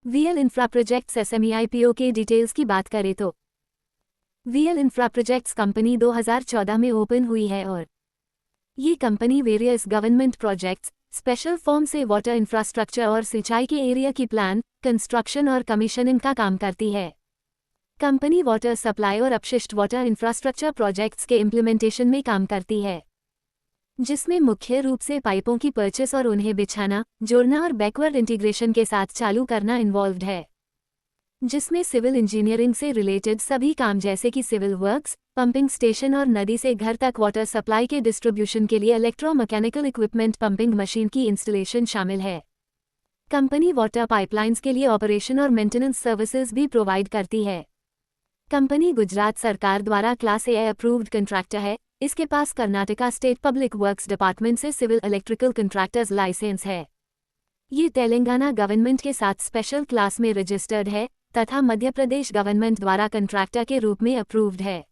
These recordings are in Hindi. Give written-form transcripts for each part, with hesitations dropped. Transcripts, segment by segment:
V L infra projects SME IPO के डिटेल्स की बात करें तो वीएल इंफ्रा प्रोजेक्ट्स कंपनी 2014 में ओपन हुई है और ये company various government projects, special form से वाटर इंफ्रास्ट्रक्चर और सिंचाई के एरिया की प्लान, कंस्ट्रक्शन और कमीशनिंग का काम करती है। कंपनी वाटर सप्लाई और अपशिष्ट वाटर इंफ्रास्ट्रक्चर प्रोजेक्ट्स के इम्प्लीमेंटेशन में काम करती है, जिसमें मुख्य रूप से पाइपों की परचेस और उन्हें बिछाना, जोड़ना और बैकवर्ड इंटीग्रेशन के साथ चालू करना इन्वॉल्व्ड है, जिसमें सिविल इंजीनियरिंग से रिलेटेड सभी काम जैसे कि सिविल वर्क्स, पंपिंग स्टेशन और नदी से घर तक वाटर सप्लाई के डिस्ट्रीब्यूशन के लिए इलेक्ट्रोमैकेनिकल इक्विपमेंट पंपिंग मशीन की इंस्टॉलेशन शामिल है। कंपनी वाटर पाइपलाइंस के लिए ऑपरेशन और मेंटेनेंस सर्विसेज भी प्रोवाइड करती है। कंपनी गुजरात सरकार द्वारा क्लास ए अप्रूव्ड कंट्रैक्टर है। इसके पास Karnataka state public works department से सिविल इलेक्ट्रिकल कंट्रैक्टर्स लाइसेंस है। ये तेलंगाना गवर्नमेंट के साथ स्पेशल क्लास में रजिस्टर्ड है तथा मध्य प्रदेश गवर्नमेंट द्वारा कंट्रैक्टर के रूप में अप्रूव्ड है।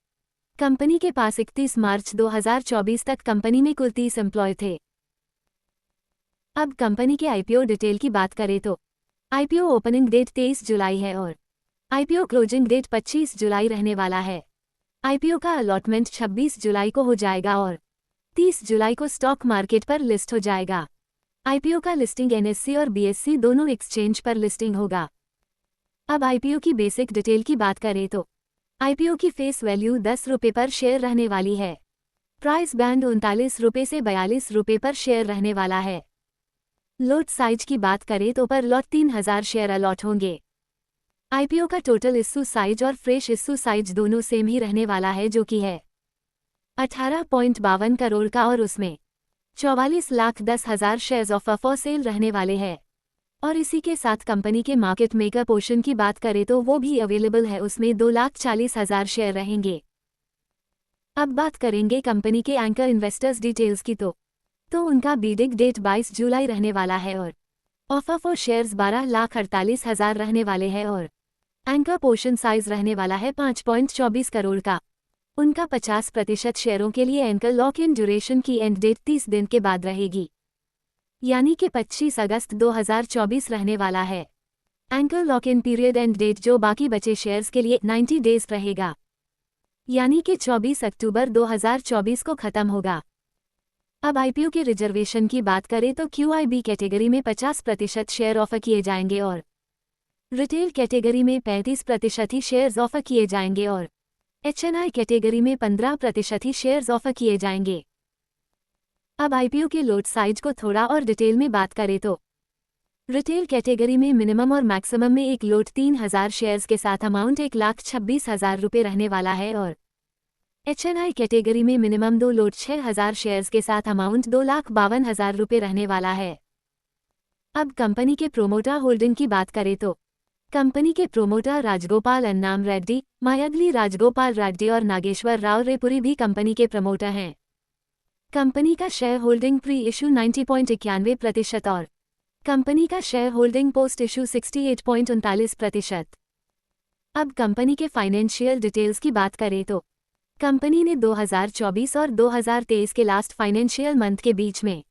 कंपनी के पास 31 मार्च 2024 तक कंपनी में कुल 30 एम्प्लॉय थे। अब कंपनी के आईपीओ डिटेल की बात करें तो आईपीओ ओपनिंग डेट 23 जुलाई है और आईपीओ क्लोजिंग डेट 25 जुलाई रहने वाला है। आईपीओ का अलॉटमेंट 26 जुलाई को हो जाएगा और 30 जुलाई को स्टॉक मार्केट पर लिस्ट हो जाएगा। आईपीओ का लिस्टिंग एनएससी और बीएससी दोनों एक्सचेंज पर लिस्टिंग होगा। अब आईपीओ की बेसिक डिटेल की बात करें तो आईपीओ की फेस वैल्यू 10 रुपये पर शेयर रहने वाली है। प्राइस बैंड 39 रुपये से 42 रुपये पर शेयर रहने वाला है। लॉट साइज की बात करें तो पर लॉट 3000 शेयर अलॉट होंगे। आईपीओ का टोटल इश्यू साइज और फ्रेश इश्यू साइज दोनों सेम ही रहने वाला है, जो कि है 18.52 करोड़ का और उसमें 44,10,000 शेयर्स ऑफ फॉर सेल रहने वाले हैं। और इसी के साथ कंपनी के मार्केट मेकर पोर्शन की बात करें तो वो भी अवेलेबल है, उसमें 2,40,000 शेयर रहेंगे। अब बात करेंगे कंपनी के एंकर इन्वेस्टर्स डिटेल्स की तो उनका बीडिंग डेट 22 जुलाई रहने वाला है और ऑफर फॉर शेयर्स 12,48,000 रहने वाले हैं और एंकर पोर्शन साइज रहने वाला है 5.24 करोड़ का। उनका 50% शेयरों के लिए एंकर लॉक इन ड्यूरेशन की एंड डेट 30 दिन के बाद रहेगी, यानी कि 25 अगस्त 2024 रहने वाला है। Anchor lock in period end date जो बाकी बचे शेयर्स के लिए 90 डेज रहेगा, यानी कि 24 अक्टूबर 2024 को खत्म होगा। अब आईपीओ के रिजर्वेशन की बात करें तो क्यूआईबी कैटेगरी में 50% शेयर ऑफर किए जाएंगे और रिटेल कैटेगरी में 35% ही शेयर्स ऑफर किए जाएंगे और एचएनआई कैटेगरी में 15% ही शेयर्स ऑफर किए जाएंगे। अब आईपीओ के लॉट साइज को थोड़ा और डिटेल में बात करें तो रिटेल कैटेगरी में मिनिमम और मैक्सिमम में एक लॉट 3,000 शेयर्स के साथ अमाउंट 1,26,000 रुपये रहने वाला है और एचएनआई कैटेगरी में मिनिमम 2 लॉट 6,000 शेयर्स के साथ अमाउंट 2,52,000 रुपये रहने वाला है। अब कंपनी के प्रोमोटर होल्डिंग की बात करें तो कंपनी के प्रोमोटर राजगोपाल अन्नाम रेड्डी, मायादली राजगोपाल रेड्डी और नागेश्वर राव रेपुरी भी कंपनी के प्रमोटर हैं। कंपनी का शेयर होल्डिंग प्री इशू 90.91% और कंपनी का शेयर होल्डिंग पोस्ट इशू 68.39%। अब कंपनी के फाइनेंशियल डिटेल्स की बात करें तो कंपनी ने 2024 और 2023 के लास्ट फाइनेंशियल मंथ के बीच में,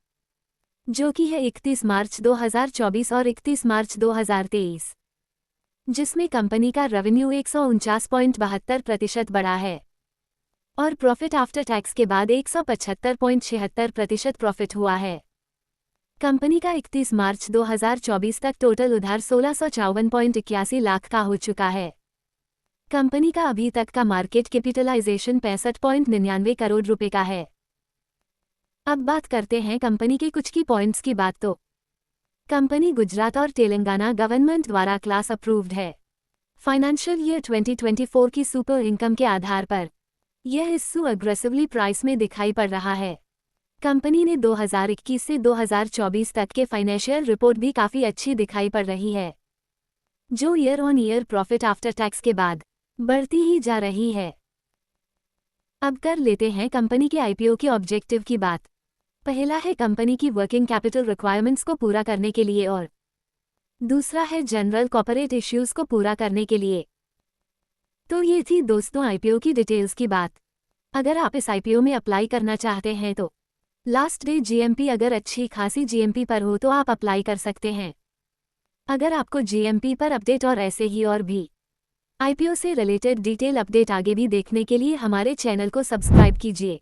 जो कि है 31 मार्च 2024 और 31 मार्च 2023, जिसमें कंपनी का रेवेन्यू 149.72% बढ़ा है और प्रॉफिट आफ्टर टैक्स के बाद 175.76% प्रॉफिट हुआ है। कंपनी का 31 मार्च 2024 तक टोटल उधार 1654.81 लाख का हो चुका है। कंपनी का अभी तक का मार्केट कैपिटलाइजेशन 65.99 करोड़ रुपए का है। अब बात करते हैं कंपनी के कुछ की पॉइंट्स की बात तो कंपनी गुजरात और तेलंगाना गवर्नमेंट द्वारा क्लास अप्रूव्ड है। फाइनेंशियल ईयर 2024 की सुपर इनकम के आधार पर यह इश्यू अग्रेसिवली प्राइस में दिखाई पड़ रहा है। कंपनी ने 2021 से 2024 तक के फाइनेंशियल रिपोर्ट भी काफ़ी अच्छी दिखाई पड़ रही है, जो year on year profit after tax के बाद बढ़ती ही जा रही है। अब कर लेते हैं कंपनी के आईपीओ के ऑब्जेक्टिव की बात। पहला है कंपनी की वर्किंग कैपिटल रिक्वायरमेंट्स को पूरा करने के लिए और दूसरा है जनरल कॉर्पोरेट इश्यूज को पूरा करने के लिए। तो ये थी दोस्तों आईपीओ की डिटेल्स की बात। अगर आप इस आईपीओ में अप्लाई करना चाहते हैं तो लास्ट डे जीएमपी अगर अच्छी खासी जीएमपी पर हो तो आप अप्लाई कर सकते हैं। अगर आपको जीएमपी पर अपडेट और ऐसे ही और भी आईपीओ से रिलेटेड डिटेल अपडेट आगे भी देखने के लिए हमारे चैनल को सब्सक्राइब कीजिए।